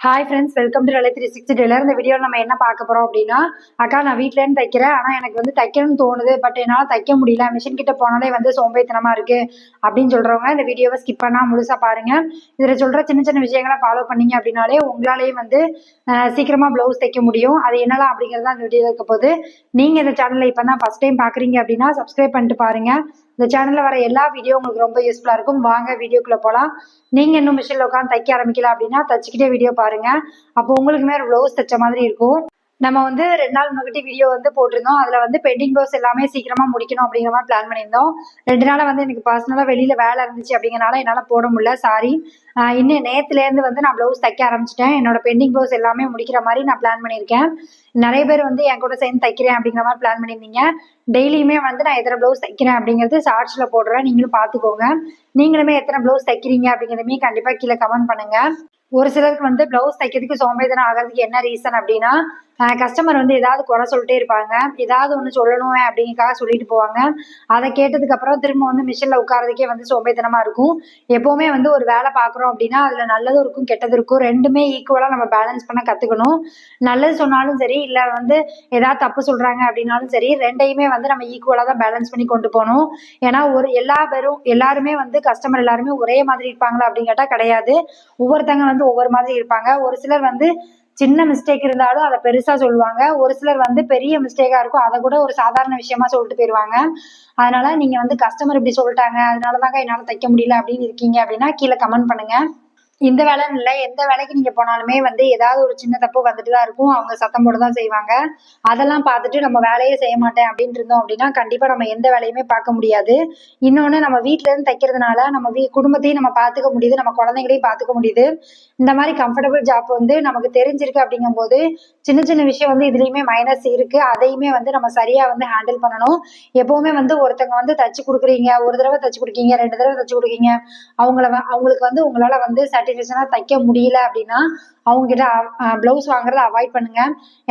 Hi friends, welcome to Lalit 360 tailor. இந்த வீடியோவில் நம்ம என்ன பார்க்க போகிறோம் அப்படின்னா, அக்கா நான் வீட்டிலேருந்து தைக்கிறேன், ஆனால் எனக்கு வந்து தைக்கணும்னு தோணுது, பட் என்னால் தைக்க முடியல, மிஷின் கிட்ட போனாலே வந்து சோம்பேறித்தனமாக இருக்குது அப்படின்னு சொல்கிறவங்க இந்த வீடியோவை ஸ்கிப் பண்ணால் முழுசாக பாருங்கள். இதில் சொல்கிற சின்ன சின்ன விஷயங்களை ஃபாலோ பண்ணீங்க அப்படின்னாலே உங்களாலேயே வந்து சீக்கிரமாக ப்ளவுஸ் தைக்க முடியும். அது என்னலாம் அப்படிங்கிறது அந்த வீடியோ இருக்க போது. நீங்கள் இந்த சேனலில் இப்போ தான் ஃபஸ்ட் டைம் பார்க்குறீங்க அப்படின்னா சப்ஸ்கிரைப் பண்ணிட்டு பாருங்கள். இந்த சேனலில் வர எல்லா வீடியோ உங்களுக்கு ரொம்ப யூஸ்ஃபுல்லாக இருக்கும். வாங்க வீடியோக்குள்ளே போகலாம். நீங்கள் இன்னும் மிஷினில் உட்காந்து தைக்க ஆரம்பிக்கல அப்படின்னா தச்சுக்கிட்டே வீடியோ பாருங்கள். அப்போ உங்களுக்குமே ஒரு ப்ளவுஸ் தைச்ச மாதிரி இருக்கும். நம்ம வந்து 2 நாள் முன்னாடி வீடியோ வந்து போட்டிருந்தோம். அதில் வந்து பெண்டிங் ப்ளவுஸ் எல்லாமே சீக்கிரமாக முடிக்கணும் அப்படிங்கிற மாதிரி பிளான் பண்ணியிருந்தோம். 2 நாளாக வந்து எனக்கு பர்சனலாக வெளியில் வேலை இருந்துச்சு அப்படிங்கிறனால என்னால் போட முடியல, சாரி. இன்னும் நேற்றுலேருந்து வந்து நான் ப்ளவுஸ் தைக்க ஆரம்பிச்சிட்டேன். என்னோட பெண்டிங் ப்ளவுஸ் எல்லாமே முடிக்கிற மாதிரி நான் பிளான் பண்ணியிருக்கேன். நிறைய பேர் வந்து என் கூட சேர்ந்து தைக்கிறேன் அப்படிங்கிற மாதிரி பிளான் பண்ணியிருந்தீங்க. டெய்லியுமே வந்து நான் எத்தனை ப்ளவுஸ் தைக்கிறேன் அப்படிங்கிறது ஷார்ட்ஸில் போடுறேன், நீங்களும் பார்த்துக்கோங்க. நீங்களுமே எத்தனை ப்ளவுஸ் தைக்கிறீங்க அப்படிங்கிறதுமே கண்டிப்பாக கீழே கமெண்ட் பண்ணுங்கள். ஒரு சிலருக்கு வந்து ப்ளவுஸ் தைக்கிறதுக்கு சோம்பேறித்தனம் ஆகிறதுக்கு என்ன ரீசன் அப்படின்னா, கஸ்டமர் வந்து ஏதாவது குறை சொல்லிட்டே இருப்பாங்க, ஏதாவது ஒன்று சொல்லணும் அப்படிங்கிறதுக்காக சொல்லிட்டு போவாங்க. அதை கேட்டதுக்கப்புறம் திரும்ப வந்து மிஷினில் உட்காரதுக்கே வந்து சோம்பேறித்தனமாக இருக்கும். எப்போவுமே வந்து ஒரு வேலை பார்க்குறோம் அப்படின்னா அதில் நல்லதும் இருக்கும் கெட்டது இருக்கும், ரெண்டுமே ஈக்குவலாக நம்ம பேலன்ஸ் பண்ண கற்றுக்கணும். நல்லது சொன்னாலும் சரி, இல்லை வந்து ஏதாவது தப்பு சொல்கிறாங்க அப்படின்னாலும் சரி, ரெண்டையுமே வந்து நம்ம ஈக்குவலாக தான் பேலன்ஸ் பண்ணி கொண்டு போகணும். ஏன்னா எல்லாருமே வந்து கஸ்டமர் எல்லாருமே ஒரே மாதிரி இருப்பாங்களா அப்படின்னு கேட்டால் கிடையாது. ஒவ்வொருத்தங்க வந்து ஒவ்வொரு மாதிரி இருப்பாங்க. ஒரு சிலர் வந்து சின்ன மிஸ்டேக் இருந்தாலும் அதை பெருசா சொல்லுவாங்க. ஒரு சிலர் வந்து பெரிய மிஸ்டேக்கா இருக்கும், அதை கூட ஒரு சாதாரண விஷயமா சொல்லிட்டு போயிருவாங்க. அதனால நீங்க வந்து கஸ்டமர் இப்படி சொல்லிட்டாங்க, அதனாலதாங்க என்னால தைக்க முடியல அப்படின்னு இருக்கீங்க அப்படின்னா கீழே கமெண்ட் பண்ணுங்க. இந்த வேலைன்னு இல்லை, எந்த வேலைக்கு நீங்கள் போனாலுமே வந்து ஏதாவது ஒரு சின்ன தப்பு வந்துட்டு தான் இருக்கும். அவங்க சத்தம் போட தான் செய்வாங்க. அதெல்லாம் பார்த்துட்டு நம்ம வேலையே செய்ய மாட்டேன் அப்படின்ட்டு இருந்தோம் அப்படின்னா கண்டிப்பாக நம்ம எந்த வேலையுமே பார்க்க முடியாது. இன்னொன்று, நம்ம வீட்டிலேருந்து தைக்கிறதுனால நம்ம குடும்பத்தையும் நம்ம பார்த்துக்க முடியுது, நம்ம குழந்தைங்களையும் பார்த்துக்க முடியுது. இந்த மாதிரி கம்ஃபர்டபுள் ஜாப் வந்து நமக்கு தெரிஞ்சிருக்கு அப்படிங்கும்போது சின்ன சின்ன விஷயம் வந்து இதுலேயுமே மைனஸ் இருக்குது. அதையுமே வந்து நம்ம சரியாக வந்து ஹேண்டில் பண்ணணும். எப்போவுமே வந்து ஒருத்தங்க வந்து தச்சு கொடுக்குறீங்க, ஒரு தடவை தச்சு கொடுக்கீங்க, 2 தடவை தச்சு கொடுக்கீங்க, அவங்களுக்கு வந்து உங்களால் வந்து சாட்டிஸ்ஃபேக்ஷனாக தைக்க முடியல அப்படின்னா அவங்ககிட்ட ப்ளவுஸ் வாங்குறத அவாய்ட் பண்ணுங்க.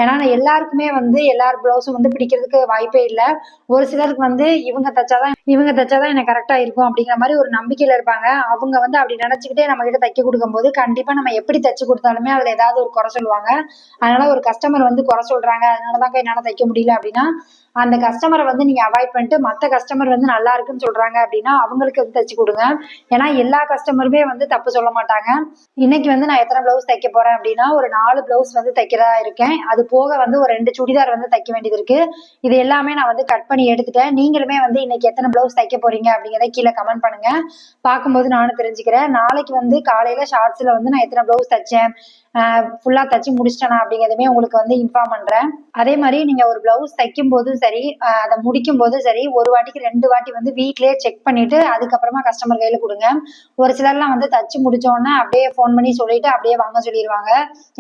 ஏன்னா எல்லாருக்குமே வந்து எல்லார் ப்ளவுஸும் வந்து பிடிக்கிறதுக்கு வாய்ப்பே இல்லை. ஒரு சிலருக்கு வந்து இவங்க தைச்சாதான் எனக்கு கரெக்டாக இருக்கும் அப்படிங்கிற மாதிரி ஒரு நம்பிக்கையில் இருப்பாங்க. அவங்க வந்து அப்படி நினச்சிக்கிட்டே நம்ம கிட்ட தைக்க கொடுக்கும்போது கண்டிப்பாக நம்ம எப்படி தைச்சு கொடுத்தாலுமே அதில் ஏதாவது ஒரு குறை சொல்லுவாங்க. அதனால ஒரு கஸ்டமர் வந்து குறை சொல்கிறாங்க, அதனால தான் என்னால் தைக்க முடியல அப்படின்னா அந்த கஸ்டமரை வந்து நீங்கள் அவாய்ட் பண்ணிட்டு மற்ற கஸ்டமர் வந்து நல்லா இருக்குன்னு சொல்கிறாங்க அப்படின்னா அவங்களுக்கு வந்து தைச்சு கொடுங்க. ஏன்னா எல்லா கஸ்டமருமே வந்து தப்பு சொல்ல மாட்டாங்க. இன்னைக்கு வந்து நான் எத்தனை ப்ளவுஸ் தைக்க போறேன் அப்படின்னா ஒரு 4 ப்ளவுஸ் வந்து தைக்கிறதா இருக்கேன். அது போக வந்து ஒரு 2 சுடிதார் வந்து தைக்க வேண்டியது இருக்கு. இது எல்லாமே நான் வந்து கட் பண்ணி எடுத்துட்டேன். நீங்களுமே வந்து இன்னைக்கு எத்தனை ப்ளவுஸ் தைக்க போறீங்க அப்படிங்கிறத கீழே கமெண்ட் பண்ணுங்க. பார்க்கும்போது நானும் தெரிஞ்சுக்கிறேன். நாளைக்கு வந்து காலையில ஷார்ட்ஸ்ல வந்து நான் எத்தனை ப்ளவுஸ் தைச்சேன், ஃபுல்லா தச்சு முடிச்சிட்டேனா அப்படிங்கிறதுமே உங்களுக்கு வந்து இன்ஃபார்ம் பண்றேன். அதே மாதிரி நீங்க ஒரு ப்ளவுஸ் தைக்கும் போதும் சரி, அதை முடிக்கும் போதும் சரி, ஒரு வாட்டிக்கு 2 வாட்டி வந்து வீட்லயே செக் பண்ணிட்டு அதுக்கப்புறமா கஸ்டமர் கையில கொடுங்க. ஒரு சிலர்லாம் வந்து தச்சு முடிச்ச உடனே அப்படியே ஃபோன் பண்ணி சொல்லிட்டு அப்படியே வாங்க சொல்லிடுவாங்க.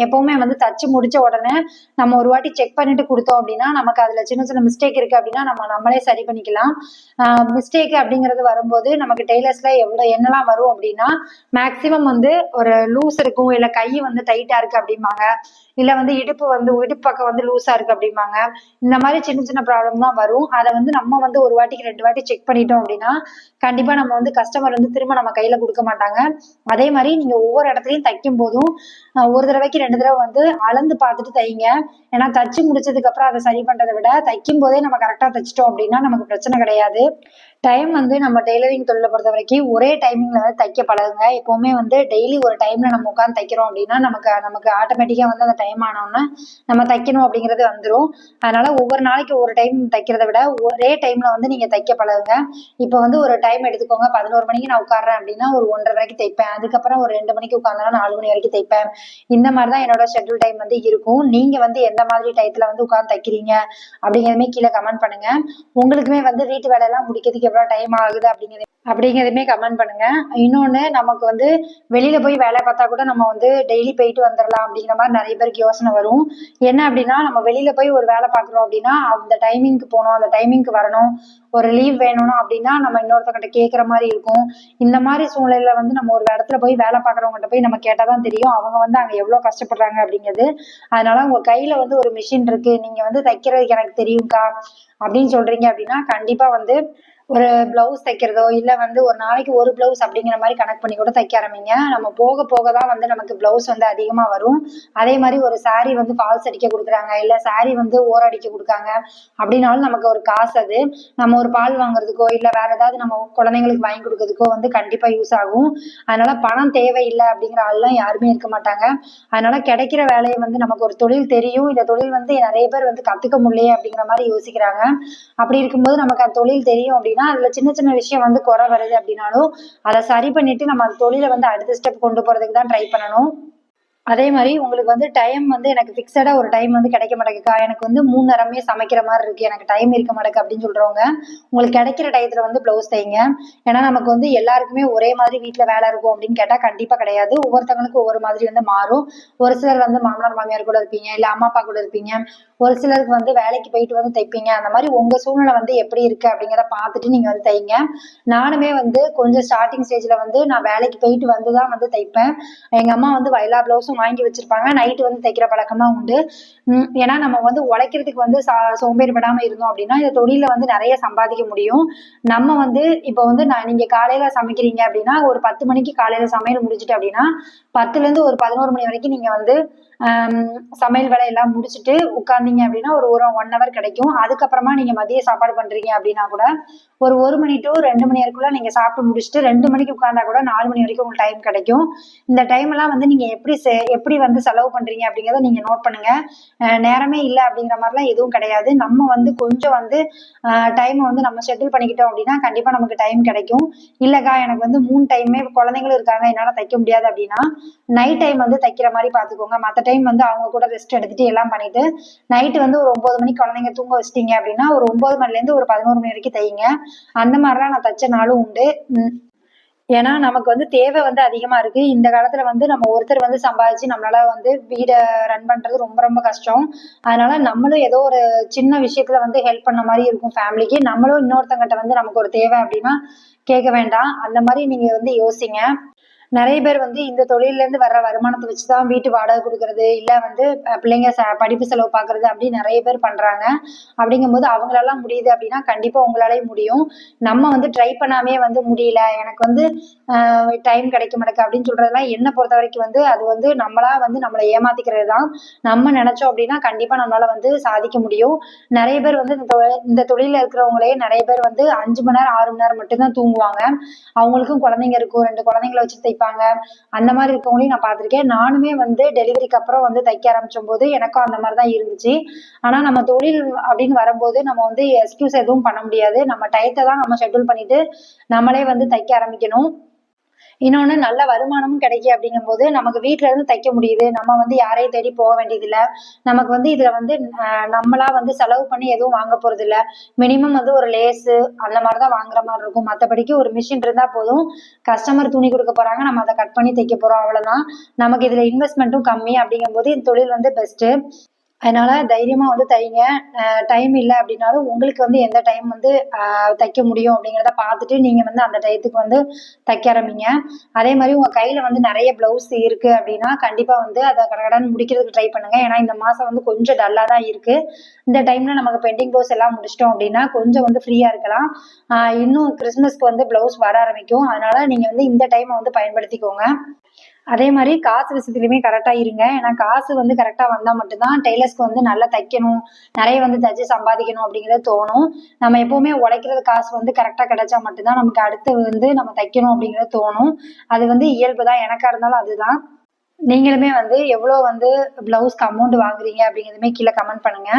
எப்பவுமே வந்து தச்சு முடிச்ச உடனே நம்ம ஒரு வாட்டி செக் பண்ணிட்டு கொடுத்தோம் அப்படின்னா நமக்கு அதுல சின்ன சின்ன மிஸ்டேக் இருக்கு அப்படின்னா நம்மளே சரி பண்ணிக்கலாம். மிஸ்டேக் அப்படிங்கிறது வரும்போது நமக்கு டெய்லர்ஸ்ல என்னெல்லாம் வரும் அப்படின்னா, மேக்சிமம் வந்து ஒரு லூஸ் இருக்கும், இல்லை கை வந்து டைட்டா இருக்கு அப்படிம்பாங்க, இல்லை வந்து இடுப்பு பக்கம் வந்து லூஸா இருக்கு அப்படிம்பாங்க. இந்த மாதிரி சின்ன சின்ன ப்ராப்ளம் தான் வரும். அதை வந்து நம்ம வந்து ஒரு வாட்டிக்கு 2 வாட்டி செக் பண்ணிட்டோம் அப்படின்னா கண்டிப்பா நம்ம வந்து கஸ்டமர் வந்து திரும்ப நம்ம கையில கொடுக்க மாட்டாங்க. அதே மாதிரி நீங்க ஒவ்வொரு இடத்துலையும் தைக்கும் போதும் ஒரு தடவைக்கு 2 தடவை வந்து அளந்து பார்த்துட்டு தைங்க. ஏன்னா தச்சு முடிச்சதுக்கு அப்புறம் அதை சரி பண்றதை விட தைக்கும் போதே நம்ம கரெக்டா தைச்சிட்டோம் அப்படின்னா நமக்கு பிரச்சனை கிடையாது. டைம் வந்து நம்ம டெய்லரிங் தொழிலை பொறுத்த வரைக்கும் ஒரே டைமிங்ல வந்து தைக்க பழகுங்க. எப்பவுமே வந்து டெய்லி ஒரு டைம்ல நம்ம உட்காந்து தைக்கிறோம் அப்படின்னா நமக்கு ஆட்டோமேட்டிக்கா வந்து அந்த டைம் ஆனோன்னா நம்ம தைக்கணும் அப்படிங்கிறது வந்துடும். அதனால ஒவ்வொரு நாளைக்கு ஒரு டைம் தைக்கிறத விட ஒரே டைம்ல வந்து நீங்க தைக்க பழகுங்க. இப்போ வந்து ஒரு டைம் எடுத்துக்கோங்க. 11 மணிக்கு நான் உட்காடுறேன் அப்படின்னா ஒரு 1:30 வரைக்கும் தைப்பேன். அதுக்கப்புறம் ஒரு 2 மணிக்கு உட்கார்ந்தா 4 மணி வரைக்கும் தைப்பேன். இந்த மாதிரி தான் என்னோட ஷெட்யூல் டைம் வந்து இருக்கும். நீங்க வந்து எந்த மாதிரி டயத்துல வந்து உட்காந்து தைக்கிறீங்க அப்படிங்கிறதுமே கீழே கமெண்ட் பண்ணுங்க. உங்களுக்குமே வந்து வீட்டு வேலையெல்லாம் முடிக்கிறதுக்கு எவ்வளவு டைம் ஆகுது அப்படிங்கிறதுமே கமெண்ட் பண்ணுங்க. இன்னொன்னு, நமக்கு வந்து வெளியில போய் வேலை பார்த்தா கூட நம்ம வந்து டெய்லி போயிட்டு வந்துடலாம் அப்படிங்கிற மாதிரி நிறைய பேருக்கு யோசனை வரும். என்ன அப்படின்னா, நம்ம வெளியில போய் ஒரு வேலை பார்க்குறோம் அப்படின்னா அந்த டைமிங்க்கு போகணும், அந்த டைமிங்க்கு வரணும், ஒரு லீவ் வேணும்னா அப்படின்னா நம்ம இன்னொருத்தங்கிட்ட கேட்குற மாதிரி இருக்கும். இந்த மாதிரி சூழ்நிலையில வந்து நம்ம ஒரு இடத்துல போய் வேலை பார்க்குறவங்ககிட்ட போய் நம்ம கேட்டாதான் தெரியும் அவங்க வந்து அங்க எவ்வளவு கஷ்டப்படுறாங்க அப்படிங்கிறது. அதனால உங்க கையில வந்து ஒரு மிஷின் இருக்கு, நீங்க வந்து தைக்கிறது எனக்கு தெரியும்க்கா அப்படின்னு சொல்றீங்க அப்படின்னா கண்டிப்பா வந்து ஒரு பிளவுஸ் தைக்கிறதோ இல்லை வந்து ஒரு நாளைக்கு ஒரு பிளவுஸ் அப்படிங்கிற மாதிரி கணக்கு பண்ணி கூட தைக்க ஆரம்பிங்க. நம்ம போக போக தான் வந்து நமக்கு பிளவுஸ் வந்து அதிகமாக வரும். அதே மாதிரி ஒரு saree வந்து ஃபால்ஸ் அடிக்க கொடுக்குறாங்க, இல்லை saree வந்து ஓரம் அடிக்க கொடுக்காங்க அப்படின்னாலும் நமக்கு ஒரு காசு அது நம்ம ஒரு பால் வாங்குறதுக்கோ இல்லை வேற ஏதாவது நம்ம குழந்தைங்களுக்கு வாங்கி கொடுக்கறதுக்கோ வந்து கண்டிப்பாக யூஸ் ஆகும். அதனால பணம் தேவையில்லை அப்படிங்கிற ஆள்லாம் யாருமே இருக்க மாட்டாங்க. அதனால கிடைக்கிற வேலையை வந்து நமக்கு ஒரு தொழில் தெரியும், இந்த தொழில் வந்து நிறைய பேர் வந்து கற்றுக்க முடியலையே அப்படிங்கிற மாதிரி யோசிக்கிறாங்க. அப்படி இருக்கும்போது நமக்கு அந்த தொழில் தெரியும் அப்படின்னா அதுல சின்ன சின்ன விஷயம் வந்து குறை வருது அப்படின்னாலும் அதை சரி பண்ணிட்டு நம்ம அந்த தொழிலை வந்து அடுத்த ஸ்டெப் கொண்டு போறதுக்கு தான் ட்ரை பண்ணணும். அதே மாதிரி உங்களுக்கு வந்து டைம் வந்து எனக்கு ஃபிக்ஸடா ஒரு டைம் வந்து கிடைக்க மாட்டேங்குக்கா, எனக்கு வந்து 3 நேரமே சமைக்கிற மாதிரி இருக்கு, எனக்கு டைம் இருக்க மாட்டேங்குது அப்படின்னு சொல்றவங்க உங்களுக்கு கிடைக்கிற டயத்துல வந்து பிளவுஸ் தைங்க. ஏன்னா நமக்கு வந்து எல்லாருக்குமே ஒரே மாதிரி வீட்டுல வேலை இருக்கும் அப்படின்னு கேட்டா கண்டிப்பா கிடையாது. ஒவ்வொருத்தவங்களுக்கும் ஒவ்வொரு மாதிரி வந்து மாறும். ஒரு சிலர் வந்து மாமனார் மாமியார் கூட இருப்பீங்க, இல்ல அம்மா அப்பா கூட இருப்பீங்க, ஒரு சிலருக்கு வந்து வேலைக்கு போயிட்டு வந்து தைப்பீங்க. அந்த மாதிரி உங்க சூழ்நிலை வந்து எப்படி இருக்கு அப்படிங்கிறத பார்த்துட்டு நீங்க வந்து தைங்க. நானுமே வந்து கொஞ்சம் ஸ்டார்டிங் ஸ்டேஜ்ல வந்து நான் வேலைக்கு போயிட்டு வந்துதான் வந்து தைப்பேன். எங்க அம்மா வந்து எல்லா பிளவுஸும் வாங்கி வச்சிருப்பாங்க, நைட்டு வந்து தைக்கிற பழக்கம் தான் உண்டு. ஏன்னா நம்ம வந்து உழைக்கிறதுக்கு வந்து சோம்பேறிப்படாம இருந்தோம் அப்படின்னா இந்த தொழில வந்து நிறைய சம்பாதிக்க முடியும். நம்ம வந்து இப்போ வந்து நீங்க காலையில சமைக்கிறீங்க அப்படின்னா ஒரு 10 மணிக்கு காலையில சமையல் முடிச்சுட்டு அப்படின்னா 10ல இருந்து ஒரு 11 மணி வரைக்கும் நீங்க வந்து சமையல் வேலையெல்லாம் முடிச்சுட்டு உட்கார்ந்தீங்க அப்படின்னா ஒரு 1 ஹவர் கிடைக்கும். அதுக்கப்புறமா நீங்க மதிய சாப்பாடு பண்றீங்க அப்படின்னா கூட ஒரு 1 மணி டு 2 மணி வரைக்குள்ள நீங்க சாப்பிட்டு முடிச்சுட்டு 2 மணிக்கு உட்கார்ந்தா கூட 4 மணி வரைக்கும் உங்களுக்கு டைம் கிடைக்கும். இந்த டைம் எல்லாம் வந்து நீங்க எப்படி வந்து செலவு பண்றீங்க அப்படிங்கிறத நீங்க நோட் பண்ணுங்க. நேரமே இல்லை அப்படிங்கிற மாதிரிலாம் எதுவும் கிடையாது. நம்ம வந்து கொஞ்சம் வந்து டைம் வந்து நம்ம ஷெட்யூல் பண்ணிக்கிட்டோம் அப்படின்னா கண்டிப்பா நமக்கு டைம் கிடைக்கும். இல்லக்கா எனக்கு வந்து 3 டைமே குழந்தைங்களும் இருக்காங்க என்னால தைக்க முடியாது அப்படின்னா நைட் டைம் வந்து தைக்கிற மாதிரி பாத்துக்கோங்க. மற்ற டைம் வந்து அவங்க கூட ரெஸ்ட் எடுத்துட்டு எல்லாம் பண்ணிட்டு நைட்டு வந்து ஒரு 9 மணிக்கு குழந்தைங்க தூங்க வச்சிட்டீங்க அப்படின்னா ஒரு 9 மணில இருந்து ஒரு 11 மணி வரைக்கும் தைங்க. அந்த மாதிரிலாம் நான் தைச்ச நாளும் உண்டு. ஏன்னா நமக்கு வந்து தேவை வந்து அதிகமா இருக்கு. இந்த காலத்துல வந்து நம்ம ஒருத்தர் வந்து சம்பாதிச்சு நம்மளால வந்து வீடை ரன் பண்றது ரொம்ப ரொம்ப கஷ்டம். அதனால நம்மளும் ஏதோ ஒரு சின்ன விஷயத்துல வந்து ஹெல்ப் பண்ண மாதிரி இருக்கும் ஃபேமிலிக்கு. நம்மளும் இன்னொருத்தங்கிட்ட வந்து நமக்கு ஒரு தேவை அப்படின்னா கேட்க வேண்டாம். அந்த மாதிரி நீங்க வந்து யோசிங்க. நிறைய பேர் வந்து இந்த தொழில இருந்து வர்ற வருமானத்தை வச்சுதான் வீட்டு வாடகை கொடுக்கறது, இல்ல வந்து பிள்ளைங்க படிப்பு செலவு பாக்குறது அப்படின்னு நிறைய பேர் பண்றாங்க. அப்படிங்கும்போது அவங்களெல்லாம் முடியுது அப்படின்னா கண்டிப்பா உங்களாலையும் முடியும். நம்ம வந்து ட்ரை பண்ணாமே வந்து முடியல, எனக்கு வந்து டைம் கிடைக்க மாட்டேங்குது அப்படின்னு சொல்றதெல்லாம் என்னை பொறுத்த வரைக்கும் வந்து அது வந்து நம்மளா வந்து நம்மளை ஏமாத்திக்கிறது தான். நம்ம நினைச்சோம் அப்படின்னா கண்டிப்பா நம்மளால வந்து சாதிக்க முடியும். நிறைய பேர் வந்து இந்த தொழில இருக்கிறவங்களே நிறைய பேர் வந்து 5 மணி நேரம் 6 மணி நேரம் மட்டும்தான் தூங்குவாங்க. அவங்களுக்கும் குழந்தைங்க இருக்கும், 2 குழந்தைங்களை வச்சு தைப்பாங்க. அந்த மாதிரி இருக்கவங்களையும் நான் பார்த்திருக்கேன். நானுமே வந்து டெலிவரிக்கு அப்புறம் வந்து தைக்க ஆரம்பிச்சும் போது எனக்கும் அந்த மாதிரிதான் இருந்துச்சு. ஆனா நம்ம தொழில் அப்படின்னு வரும்போது நம்ம வந்து எக்ஸ்கியூஸ் எதுவும் பண்ண முடியாது. நம்ம டயத்தை தான் நம்ம ஷெட்யூல் பண்ணிட்டு நம்மளே வந்து தைக்க ஆரம்பிக்கணும். இன்னொன்னு நல்ல வருமானமும் கிடைக்கும். அப்படிங்கும்போது நமக்கு வீட்டுல இருந்து தைக்க முடியுது, நம்ம வந்து யாரையும் தேடி போக வேண்டியது இல்ல. நமக்கு வந்து இதுல வந்து நம்மளா வந்து செலவு பண்ணி எதுவும் வாங்க போறது இல்ல. மினிமம் வந்து ஒரு லேஸு அந்த மாதிரிதான் வாங்குற மாதிரி இருக்கும். மத்தபடிக்கு ஒரு மிஷின் இருந்தா போதும். கஸ்டமர் துணி கொடுக்க போறாங்க, நம்ம அதை கட் பண்ணி தைக்க போறோம், அவ்வளவுதான். நமக்கு இதுல இன்வெஸ்ட்மெண்ட்டும் கம்மி. அப்படிங்கும்போது இந்த தொழில் வந்து பெஸ்ட். அதனால தைரியமா வந்து தைங்க. டைம் இல்லை அப்படின்னாலும் உங்களுக்கு வந்து எந்த டைம் வந்து தைக்க முடியும் அப்படிங்கிறத பார்த்துட்டு நீங்க வந்து அந்த டயத்துக்கு வந்து தைக்க ஆரம்பிங்க. அதே மாதிரி உங்க கையில வந்து நிறைய பிளவுஸ் இருக்கு அப்படின்னா கண்டிப்பா வந்து அதை கடகடன்னு முடிக்கிறதுக்கு ட்ரை பண்ணுங்க. ஏன்னா இந்த மாசம் வந்து கொஞ்சம் டல்லா தான் இருக்கு. இந்த டைம்ல நமக்கு பெண்டிங் பிளவுஸ் எல்லாம் முடிச்சிட்டோம் அப்படின்னா கொஞ்சம் வந்து ஃப்ரீயா இருக்கலாம். இன்னும் கிறிஸ்துமஸ்க்கு வந்து பிளவுஸ் வர ஆரம்பிக்கும். அதனால நீங்க வந்து இந்த டைமை வந்து பயன்படுத்திக்கோங்க. அதே மாதிரி காசு விஷயத்துலையுமே கரெக்டா இருங்க. ஏன்னா காசு வந்து கரெக்டா வந்தா மட்டும்தான் டெய்லர்ஸ்க்கு வந்து நல்லா தைக்கணும், நிறைய வந்து தைச்சு சம்பாதிக்கணும் அப்படிங்கிறது தோணும். நம்ம எப்பவுமே உழைக்கிறது காசு வந்து கரெக்டா கிடைச்சா மட்டும்தான் நமக்கு அடுத்து வந்து நம்ம தைக்கணும் அப்படிங்கிறது தோணும். அது வந்து இயல்புதான், எனக்கா இருந்தாலும் அதுதான். நீங்களுமே வந்து எவ்வளோ வந்து பிளவுஸ்க்கு அமௌண்ட் வாங்குறீங்க அப்படிங்கிறதுமே கீழே கமெண்ட் பண்ணுங்க.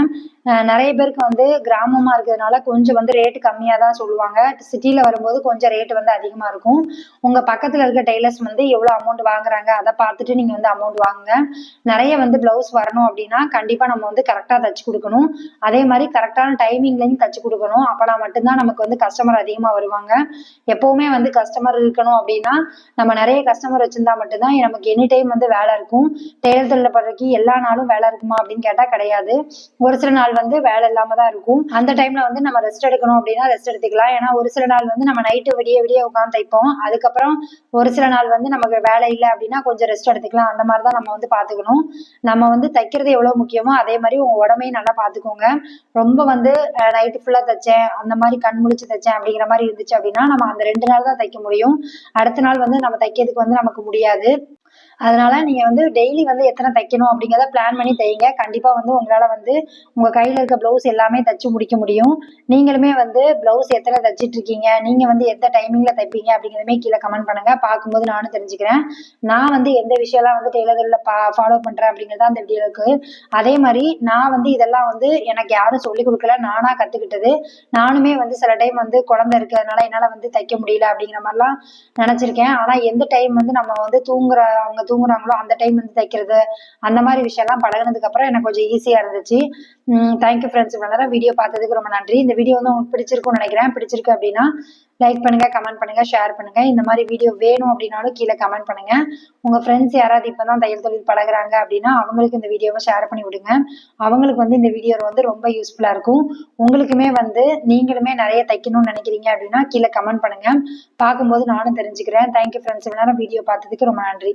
நிறைய பேருக்கு வந்து கிராமமா இருக்கிறதுனால கொஞ்சம் வந்து ரேட்டு கம்மியா தான் சொல்லுவாங்க. சிட்டில வரும்போது கொஞ்சம் ரேட்டு வந்து அதிகமா இருக்கும். உங்க பக்கத்துல இருக்க டெய்லர்ஸ் வந்து எவ்வளோ அமௌண்ட் வாங்குறாங்க அதை பார்த்துட்டு நீங்க வந்து அமௌண்ட் வாங்குங்க. நிறைய வந்து பிளவுஸ் வரணும் அப்படின்னா கண்டிப்பா நம்ம வந்து கரெக்டா தச்சு கொடுக்கணும். அதே மாதிரி கரெக்டான டைமிங்லையும் தச்சு கொடுக்கணும். அப்பனா மட்டும்தான் நமக்கு வந்து கஸ்டமர் அதிகமா வருவாங்க. எப்பவுமே வந்து கஸ்டமர் இருக்கணும் அப்படின்னா நம்ம நிறைய கஸ்டமர் வச்சிருந்தா மட்டும்தான் நமக்கு எனி டைம் வந்து வேலை இருக்கும். டெய்லர் தொழில பண்றதுக்கு எல்லா நாளும் வேலை இருக்குமா அப்படின்னு கேட்டா கிடையாது. ஒரு சில நாள் வந்து வேலை இல்லாம தான் இருக்கும். அந்த டைம்ல வந்து நம்ம ரெஸ்ட் எடுக்கணும் அப்படின்னா ரெஸ்ட் எடுத்துக்கலாம். ஏன்னா ஒரு சில நாள் வந்து நம்ம நைட்டு விடிய விடிய உட்காந்து தைப்போம். அதுக்கப்புறம் ஒரு சில நாள் வந்து நமக்கு வேலை இல்லை அப்படின்னா கொஞ்சம் ரெஸ்ட் எடுத்துக்கலாம். அந்த மாதிரி தான் நம்ம வந்து பார்த்துக்கணும். நம்ம வந்து தைக்கிறது எவ்வளவு முக்கியமோ அதே மாதிரி உங்க உடம்பையும் நல்லா பார்த்துக்கோங்க. ரொம்ப வந்து நைட்டு ஃபுல்லா தைச்சேன், அந்த மாதிரி கண் முழிச்சு தைச்சேன் அப்படிங்கிற மாதிரி இருந்துச்சு அப்படின்னா நம்ம அந்த 2 நாள் தான் தைக்க முடியும். அடுத்த நாள் வந்து நம்ம தைக்கிறதுக்கு வந்து நமக்கு முடியாது. அதனால நீங்க வந்து டெய்லி வந்து எத்தனை தைக்கணும் அப்படிங்கிறத பிளான் பண்ணி தைங்க. கண்டிப்பா வந்து உங்களால வந்து உங்க கையில இருக்க பிளவுஸ் எல்லாமே தச்சு முடிக்க முடியும். நீங்களுமே வந்து பிளவுஸ் எத்தனை தச்சிட்டு இருக்கீங்க, நீங்க வந்து எந்த டைமிங்ல தைப்பீங்க அப்படிங்கிறதுமே கீழே கமெண்ட் பண்ணுங்க. பார்க்கும்போது நானும் தெரிஞ்சுக்கிறேன். நான் வந்து எந்த விஷயம்லாம் வந்து டெய்லர்ல ஃபாலோ பண்றேன் அப்படிங்கிறது அந்த வீடியோ இருக்கு. அதே மாதிரி நான் வந்து இதெல்லாம் வந்து எனக்கு யாரும் சொல்லிக் கொடுக்கல, நானா கத்துக்கிட்டது. நானுமே வந்து சில டைம் வந்து குழந்தை இருக்கு அதனால என்னால வந்து தைக்க முடியல அப்படிங்கிற மாதிரிலாம் நினைச்சிருக்கேன். ஆனா எந்த டைம் வந்து நம்ம வந்து அவங்க தூங்குறாங்களோ அந்த டைம் வந்து தைக்கிறது, அந்த மாதிரி விஷயம்லாம் பழகுனதுக்கு அப்புறம் எனக்கு கொஞ்சம் ஈஸியா இருந்துச்சு. Thank you friends. இவ்வளவு நேரம் வீடியோ பார்த்ததுக்கு ரொம்ப நன்றி. இந்த வீடியோ வந்து உங்களுக்கு பிடிச்சிருக்கும்னு நினைக்கிறேன். பிடிச்சிருக்கு அப்படின்னா லைக் பண்ணுங்க, கமெண்ட் பண்ணுங்க, ஷேர் பண்ணுங்க. இந்த மாதிரி வீடியோ வேணும் அப்படின்னாலும் கீழே கமெண்ட் பண்ணுங்க. உங்க ஃப்ரெண்ட்ஸ் யாராவது இப்பதான் தையல் தொழில் பழகுறாங்க அப்படின்னா அவங்களுக்கு இந்த வீடியோவை ஷேர் பண்ணி விடுங்க. அவங்களுக்கு வந்து இந்த வீடியோ வந்து ரொம்ப யூஸ்ஃபுல்லா இருக்கும். உங்களுக்குமே வந்து நீங்களுமே நிறைய தைக்கணும்னு நினைக்கிறீங்க அப்படின்னா கீழே கமெண்ட் பண்ணுங்க. பார்க்கும்போது நானும் தெரிஞ்சுக்கிறேன். Thank you friends. இவ்வளவு நேரம் வீடியோ பார்த்ததுக்கு ரொம்ப நன்றி.